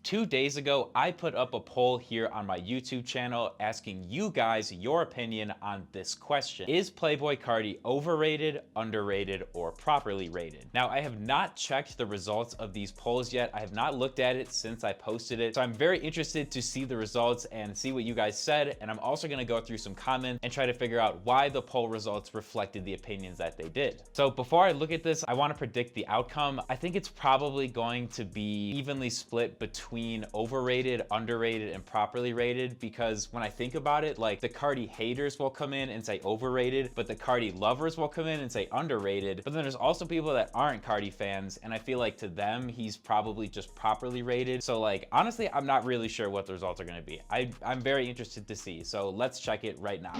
2 days ago, I put up a poll here on my YouTube channel asking you guys your opinion on this question. Is Playboi Carti overrated, underrated, or properly rated? Now, I have not checked the results of these polls yet. I have not looked at it since I posted it. So I'm very interested to see the results and see what you guys said. And I'm also gonna go through some comments and try to figure out why the poll results reflected the opinions that they did. So before I look at this, I wanna predict the outcome. I think it's probably going to be evenly split between overrated, underrated, and properly rated, because when I think about it, like the Carti haters will come in and say overrated, but the Carti lovers will come in and say underrated. But then there's also people that aren't Carti fans, and I feel like to them, he's probably just properly rated. So like, honestly, I'm not really sure what the results are gonna be. I'm very interested to see. So let's check it right now.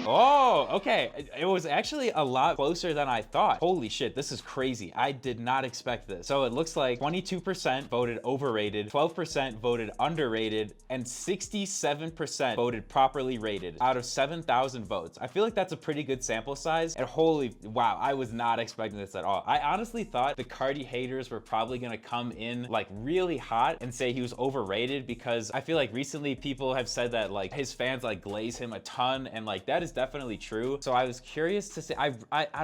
Oh, okay. It was actually a lot closer than I thought. Holy shit, this is crazy. I did not expect this. So it looks like 22% voted overrated, 12% voted underrated, and 67% voted properly rated out of 7,000 votes. I feel like that's a pretty good sample size. And holy, wow, I was not expecting this at all. I honestly thought the Carti haters were probably gonna come in like really hot and say he was overrated, because I feel like recently people have said that like his fans like glaze him a ton, and like that is definitely true. So I was curious to say, I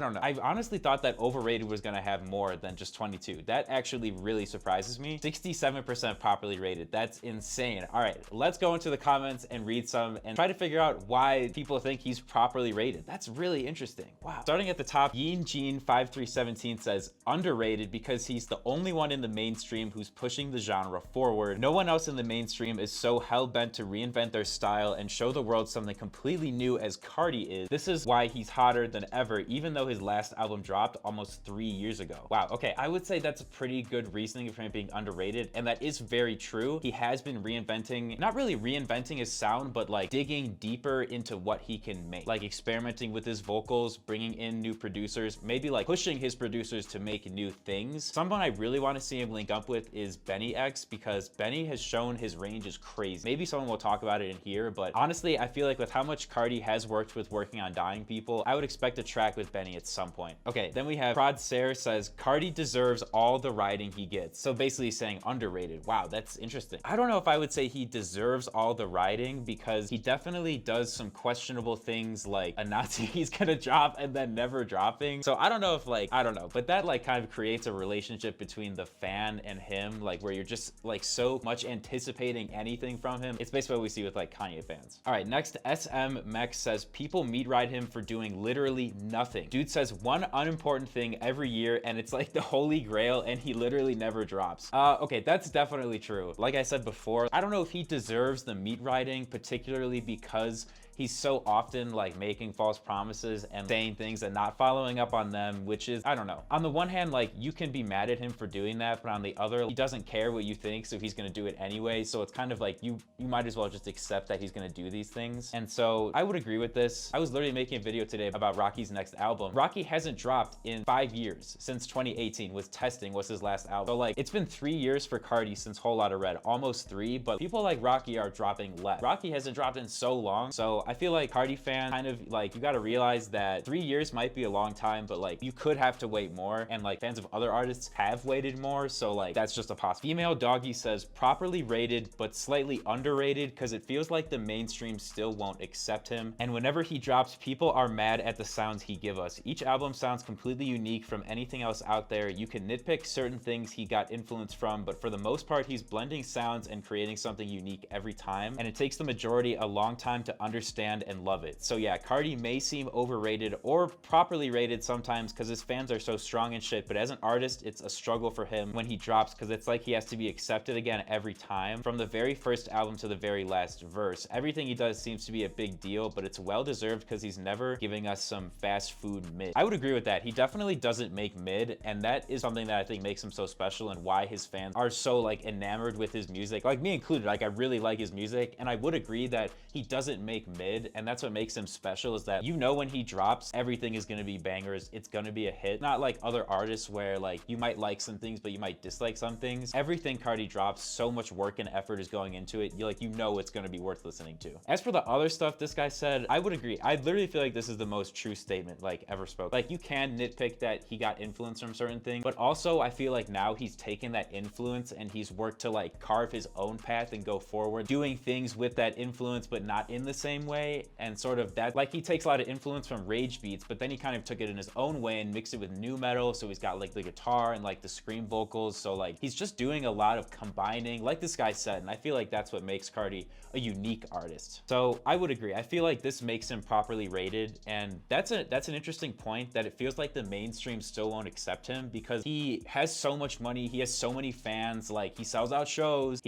don't know. I honestly thought that overrated was gonna have more than just 22. That actually really surprises me. 67% properly rated. That's insane. All right, let's go into the comments and read some and try to figure out why people think he's properly rated. That's really interesting. Wow. Starting at the top, Yeen Jean 5317 says underrated because he's the only one in the mainstream who's pushing the genre forward. No one else in the mainstream is so hell-bent to reinvent their style and show the world something completely new as Carti is. This is why he's hotter than ever, even though his last album dropped almost 3 years ago. Wow, okay, I would say that's a pretty good reasoning for him being underrated, and that is very true. He has been reinventing, not really reinventing his sound, but like digging deeper into what he can make, like experimenting with his vocals, bringing in new producers, maybe like pushing his producers to make new things. Someone I really want to see him link up with is Benny X, because Benny has shown his range is crazy. Maybe someone will talk about it in here, but honestly, I feel like with how much Carti has worked with working on dying people, I would expect a track with Benny at some point. Okay, then we have Prod Sayer says Carti deserves all the writing he gets. So basically saying underrated. Wow, that's interesting. I don't know if I would say he deserves all the writing, because he definitely does some questionable things, like a Nazi he's gonna drop and then never dropping. So I don't know if like, I don't know, but that like kind of creates a relationship between the fan and him, like where you're just like so much anticipating anything from him. It's basically what we see with like Kanye fans. All right, next, SM Mech says people meat ride him for doing literally nothing. Dude says one unimportant thing every year and it's like the holy grail, and he literally never drops. Okay, that's definitely true. Like I said before, I don't know if he deserves the meat riding, particularly because he's so often like making false promises and saying things and not following up on them, which is, I don't know. On the one hand, like you can be mad at him for doing that, but on the other, he doesn't care what you think, so he's gonna do it anyway. So it's kind of like you might as well just accept that he's gonna do these things. And so I would agree with this. I was literally making a video today about Rocky's next album. Rocky hasn't dropped in 5 years, since 2018 with Testing was his last album. So like it's been 3 years for Carti since Whole Lotta Red, almost 3, but people like Rocky are dropping less. Rocky hasn't dropped in so long, so I feel like Carti fans kind of like, you got to realize that 3 years might be a long time, but like you could have to wait more, and like fans of other artists have waited more, so like that's just a possibility. Female Doggy says properly rated but slightly underrated because it feels like the mainstream still won't accept him, and whenever he drops, people are mad at the sounds he give us. Each album sounds completely unique from anything else out there. You can nitpick certain things he got influence from, but for the most part he's blending sounds and creating something unique every time, and it takes the majority a long time to understand and love it. So yeah, Carti may seem overrated or properly rated sometimes because his fans are so strong and shit, but as an artist, it's a struggle for him when he drops, because it's like he has to be accepted again every time. From the very first album to the very last verse, everything he does seems to be a big deal, but it's well deserved because he's never giving us some fast food mid. I would agree with that. He definitely doesn't make mid, and that is something that I think makes him so special and why his fans are so like enamored with his music, like me included. Like I really like his music, and I would agree that he doesn't make mid, and that's what makes him special, is that you know when he drops, everything is gonna be bangers. It's gonna be a hit. Not like other artists where like you might like some things, but you might dislike some things. Everything Carti drops, so much work and effort is going into it. You know it's gonna be worth listening to. As for the other stuff this guy said, I would agree. I literally feel like this is the most true statement like ever spoke. Like you can nitpick that he got influence from certain things, but also I feel like now he's taken that influence and he's worked to like carve his own path and go forward, doing things with that influence but not in the same way. And sort of that, like he takes a lot of influence from rage beats, but then he kind of took it in his own way and mixed it with nu metal. So he's got like the guitar and like the scream vocals. So like he's just doing a lot of combining, like this guy said, and I feel like that's what makes Carti a unique artist. So I would agree. I feel like this makes him properly rated, and that's an interesting point, that it feels like the mainstream still won't accept him because he has so much money, he has so many fans, like he sells out shows,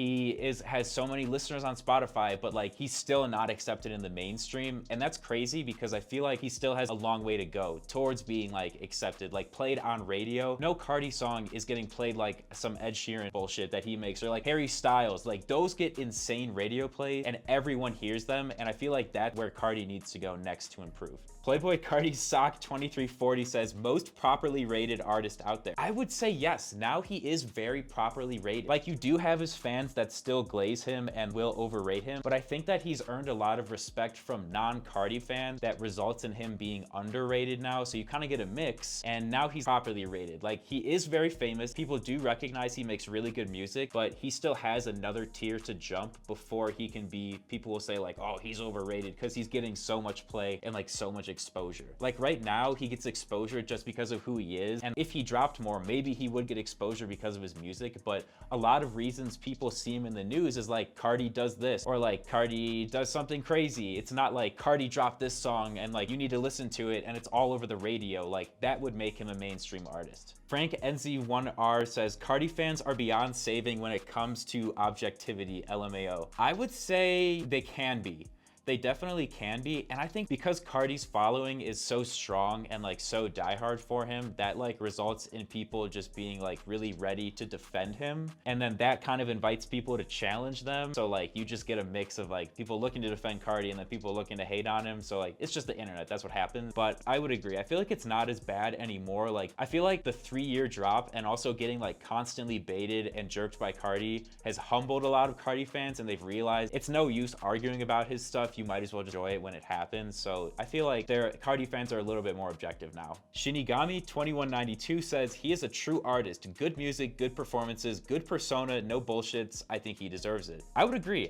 has so many listeners on Spotify, but like he's still not accepted in the mainstream. And that's crazy because I feel like he still has a long way to go towards being like accepted, like played on radio. No Carti song is getting played like some Ed Sheeran bullshit that he makes, or like Harry Styles. Like those get insane radio play and everyone hears them, and I feel like that's where Carti needs to go next to improve. Playboi Carti Sock 2340 says, most properly rated artist out there. I would say yes. Now he is very properly rated. Like you do have his fans that still glaze him and will overrate him, but I think that he's earned a lot of respect from non-Carti fans that results in him being underrated now. So you kind of get a mix, and now he's properly rated. Like he is very famous. People do recognize he makes really good music, but he still has another tier to jump before he can be, people will say like, oh, he's overrated, because he's getting so much play and like so much exposure. Like right now he gets exposure just because of who he is, and if he dropped more, maybe he would get exposure because of his music. But a lot of reasons people see him in the news is like Carti does this, or like Carti does something crazy. It's not like Carti dropped this song and like you need to listen to it and it's all over the radio. Like that would make him a mainstream artist. Frank NZ1R says, Carti fans are beyond saving when it comes to objectivity, LMAO. I would say they can be. They definitely can be, and I think because Carti's following is so strong and like so diehard for him, that like results in people just being like really ready to defend him, and then that kind of invites people to challenge them. So like you just get a mix of like people looking to defend Carti and then people looking to hate on him. So like it's just the internet, that's what happens. But I would agree, I feel like it's not as bad anymore. Like I feel like the 3-year drop and also getting like constantly baited and jerked by Carti has humbled a lot of Carti fans, and they've realized it's no use arguing about his stuff. You might as well just enjoy it when it happens. So I feel like Carti fans are a little bit more objective now. Shinigami 2192 says, he is a true artist, good music, good performances, good persona, no bullshits. I think he deserves it. I would agree.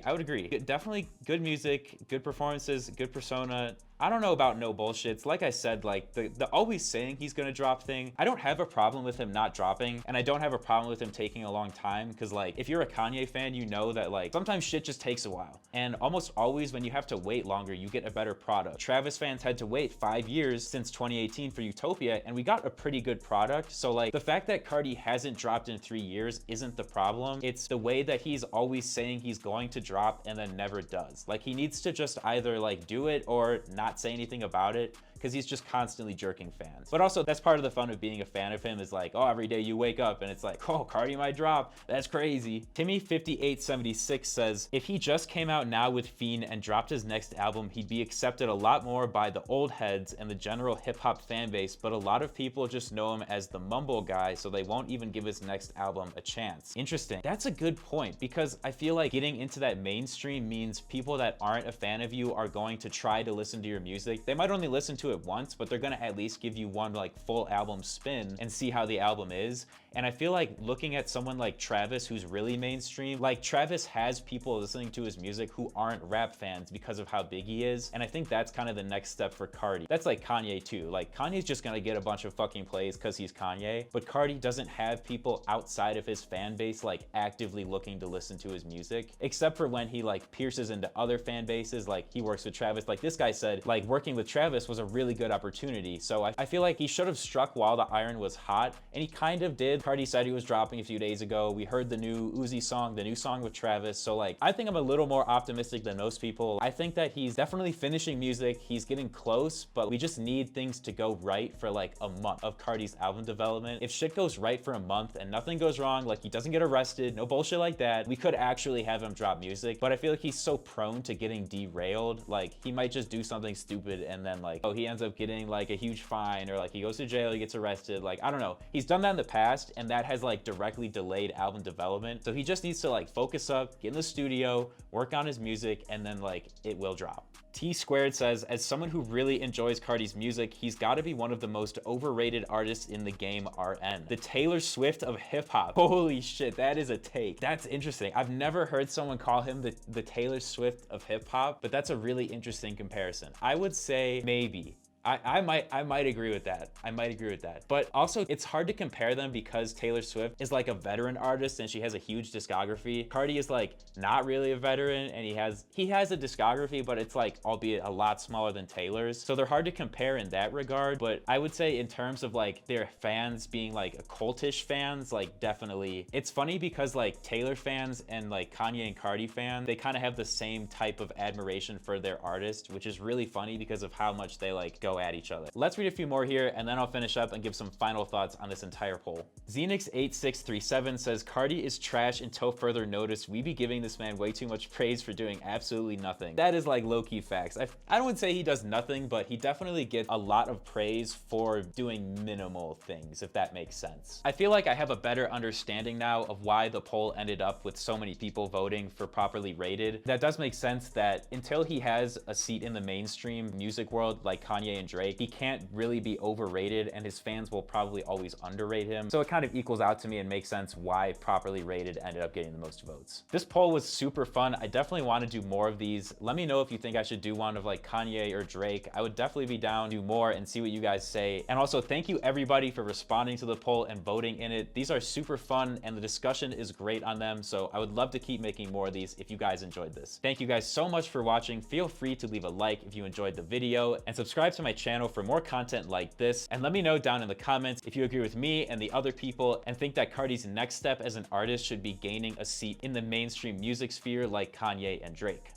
Definitely good music, good performances, good persona. I don't know about no bullshits. Like I said, like the always saying he's gonna drop thing, I don't have a problem with him not dropping, and I don't have a problem with him taking a long time, because like if you're a Kanye fan, you know that like sometimes shit just takes a while, and almost always when you have to wait longer, you get a better product. Travis fans had to wait 5 years since 2018 for Utopia, and we got a pretty good product. So like the fact that Carti hasn't dropped in 3 years isn't the problem. It's the way that he's always saying he's going to drop and then never does. Like he needs to just either like do it or not say anything about it, because he's just constantly jerking fans. But also that's part of the fun of being a fan of him, is like, oh, every day you wake up and it's like, oh, Carti might drop. That's crazy. Timmy5876 says, if he just came out now with Fiend and dropped his next album, he'd be accepted a lot more by the old heads and the general hip-hop fan base, but a lot of people just know him as the mumble guy, so they won't even give his next album a chance. Interesting. That's a good point, because I feel like getting into that mainstream means people that aren't a fan of you are going to try to listen to your music. They might only listen to it once, but they're gonna at least give you one like full album spin and see how the album is. And I feel like looking at someone like Travis, who's really mainstream, like Travis has people listening to his music who aren't rap fans because of how big he is. And I think that's kind of the next step for Carti. That's like Kanye too. Like Kanye's just gonna get a bunch of fucking plays because he's Kanye, but Carti doesn't have people outside of his fan base like actively looking to listen to his music, except for when he like pierces into other fan bases. Like he works with Travis. Like this guy said, like working with Travis was a really good opportunity. So I feel like he should have struck while the iron was hot, and he kind of did. Carti said he was dropping a few days ago. We heard the new Uzi song, the new song with Travis. So like, I think I'm a little more optimistic than most people. I think that he's definitely finishing music. He's getting close, but we just need things to go right for like a month of Carti's album development. If shit goes right for a month and nothing goes wrong, like he doesn't get arrested, no bullshit like that, we could actually have him drop music. But I feel like he's so prone to getting derailed. Like he might just do something stupid and then like, oh, he ends up getting like a huge fine, or like he goes to jail, he gets arrested. Like, I don't know. He's done that in the past and that has like directly delayed album development. So he just needs to like focus up, get in the studio, work on his music, and then like it will drop. Tsquared says, as someone who really enjoys Carti's music, he's got to be one of the most overrated artists in the game, RN. The Taylor Swift of hip hop. Holy shit, that is a take. That's interesting. I've never heard someone call him the Taylor Swift of hip hop, but that's a really interesting comparison. I would say maybe. I might agree with that. I might agree with that. But also, it's hard to compare them because Taylor Swift is like a veteran artist and she has a huge discography. Carti is like not really a veteran and he has a discography, but it's like, albeit a lot smaller than Taylor's. So they're hard to compare in that regard. But I would say in terms of like their fans being like a cultish fans, like definitely. It's funny because like Taylor fans and like Kanye and Carti fans, they kind of have the same type of admiration for their artist, which is really funny because of how much they like go at each other. Let's read a few more here and then I'll finish up and give some final thoughts on this entire poll. Xenix8637 says, Carti is trash until further notice. We be giving this man way too much praise for doing absolutely nothing. That is like low-key facts. I don't say he does nothing, but he definitely gets a lot of praise for doing minimal things, if that makes sense. I feel like I have a better understanding now of why the poll ended up with so many people voting for properly rated. That does make sense that until he has a seat in the mainstream music world like Kanye and Drake, he can't really be overrated and his fans will probably always underrate him. So it kind of equals out to me and makes sense why properly rated ended up getting the most votes. This poll was super fun. I definitely want to do more of these. Let me know if you think I should do one of like Kanye or Drake. I would definitely be down to do more and see what you guys say. And also thank you everybody for responding to the poll and voting in it. These are super fun and the discussion is great on them. So I would love to keep making more of these if you guys enjoyed this. Thank you guys so much for watching. Feel free to leave a like if you enjoyed the video and subscribe to my channel for more content like this. And let me know down in the comments if you agree with me and the other people and think that Carti's next step as an artist should be gaining a seat in the mainstream music sphere like Kanye and Drake.